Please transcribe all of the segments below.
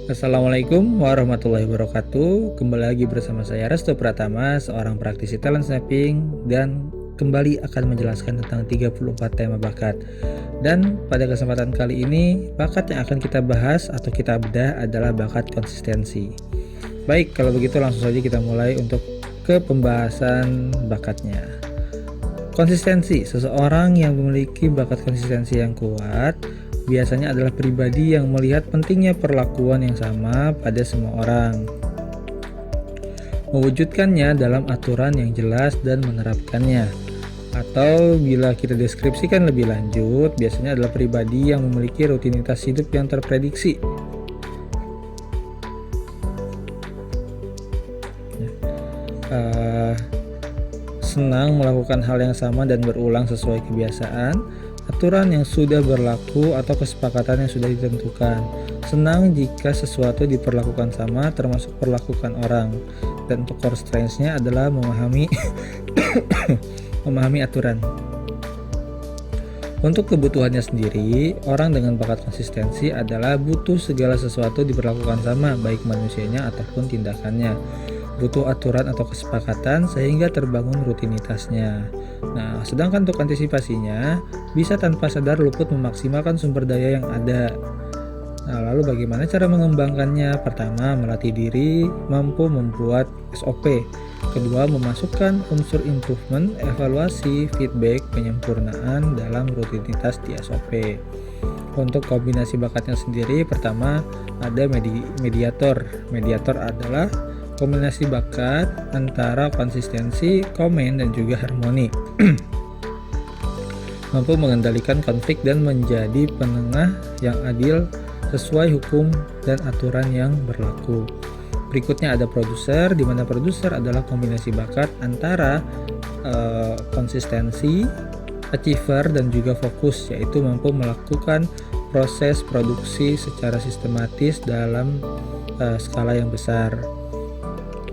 Assalamualaikum warahmatullahi wabarakatuh. Kembali lagi bersama saya Resto Pratama, seorang praktisi talent snapping, dan kembali akan menjelaskan tentang 34 tema bakat. Dan pada kesempatan kali ini, bakat yang akan kita bahas atau kita bedah adalah bakat konsistensi. Baik, kalau begitu langsung saja kita mulai untuk ke pembahasan bakatnya. Konsistensi, seseorang yang memiliki bakat konsistensi yang kuat biasanya adalah pribadi yang melihat pentingnya perlakuan yang sama pada semua orang, mewujudkannya dalam aturan yang jelas dan menerapkannya. Atau bila kita deskripsikan lebih lanjut, biasanya adalah pribadi yang memiliki rutinitas hidup yang terprediksi. Senang melakukan hal yang sama dan berulang sesuai kebiasaan, aturan yang sudah berlaku atau kesepakatan yang sudah ditentukan. Senang jika sesuatu diperlakukan sama, termasuk perlakukan orang. Dan untuk core strengths-nya adalah memahami memahami aturan. Untuk kebutuhannya sendiri, orang dengan bakat konsistensi adalah butuh segala sesuatu diperlakukan sama, baik manusianya ataupun tindakannya. Butuh aturan atau kesepakatan sehingga terbangun rutinitasnya. Nah, sedangkan untuk antisipasinya, bisa tanpa sadar luput memaksimalkan sumber daya yang ada. Nah, lalu bagaimana cara mengembangkannya? Pertama, melatih diri mampu membuat SOP. Kedua, memasukkan unsur improvement, evaluasi, feedback, penyempurnaan dalam rutinitas di SOP. Untuk kombinasi bakatnya sendiri, pertama ada mediator. Mediator adalah kombinasi bakat antara konsistensi, komen, dan juga harmoni. Mampu mengendalikan konflik dan menjadi penengah yang adil sesuai hukum dan aturan yang berlaku. Berikutnya ada produser, di mana produser adalah kombinasi bakat antara konsistensi, achiever, dan juga fokus, yaitu mampu melakukan proses produksi secara sistematis dalam skala yang besar.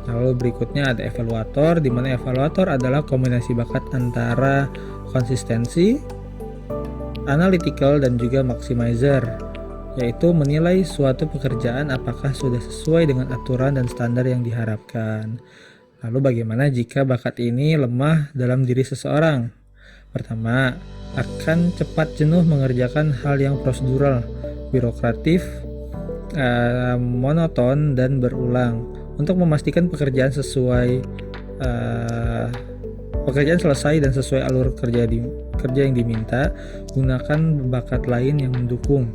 Lalu berikutnya ada evaluator, di mana evaluator adalah kombinasi bakat antara konsistensi, analytical, dan juga maximizer, yaitu menilai suatu pekerjaan apakah sudah sesuai dengan aturan dan standar yang diharapkan. Lalu bagaimana jika bakat ini lemah dalam diri seseorang? Pertama, akan cepat jenuh mengerjakan hal yang prosedural, birokratif, monoton, dan berulang. Untuk memastikan pekerjaan selesai dan sesuai alur kerja yang diminta, gunakan bakat lain yang mendukung.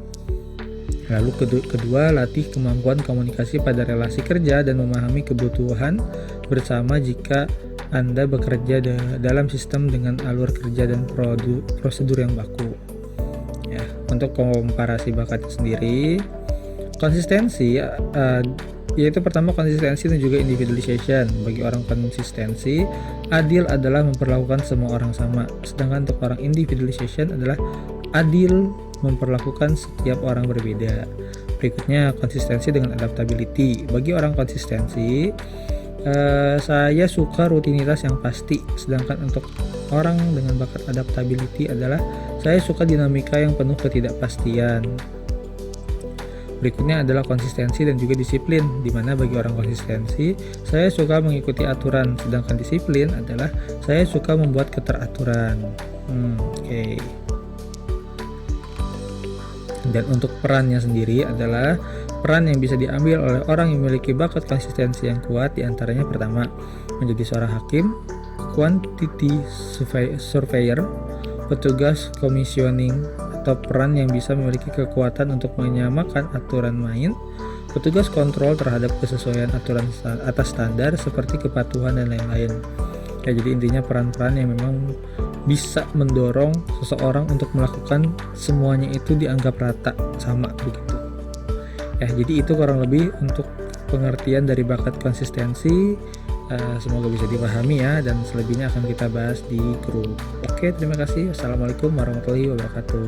Lalu kedua, latih kemampuan komunikasi pada relasi kerja dan memahami kebutuhan bersama jika Anda bekerja dalam sistem dengan alur kerja dan prosedur yang baku. Ya, untuk komparasi bakatnya sendiri, konsistensi yaitu pertama konsistensi dan juga individualization. Bagi orang konsistensi, adil adalah memperlakukan semua orang sama. Sedangkan untuk orang individualization adalah adil memperlakukan setiap orang berbeda. Berikutnya konsistensi dengan adaptability. Bagi orang konsistensi, saya suka rutinitas yang pasti. Sedangkan untuk orang dengan bakat adaptability adalah saya suka dinamika yang penuh ketidakpastian. Berikutnya adalah konsistensi dan juga disiplin, di mana bagi orang konsistensi, saya suka mengikuti aturan, sedangkan disiplin adalah saya suka membuat keteraturan. Oke. Dan untuk perannya sendiri adalah peran yang bisa diambil oleh orang yang memiliki bakat konsistensi yang kuat, diantaranya pertama, menjadi seorang hakim, quantity surveyor, petugas commissioning, atau peran yang bisa memiliki kekuatan untuk menyamakan aturan main, petugas kontrol terhadap kesesuaian aturan atas standar seperti kepatuhan dan lain-lain. Ya, jadi intinya peran-peran yang memang bisa mendorong seseorang untuk melakukan semuanya itu dianggap rata sama begitu. Ya, jadi itu kurang lebih untuk pengertian dari bakat konsistensi. Semoga bisa dipahami ya, dan selebihnya akan kita bahas di grup. Oke, terima kasih. Wassalamualaikum warahmatullahi wabarakatuh.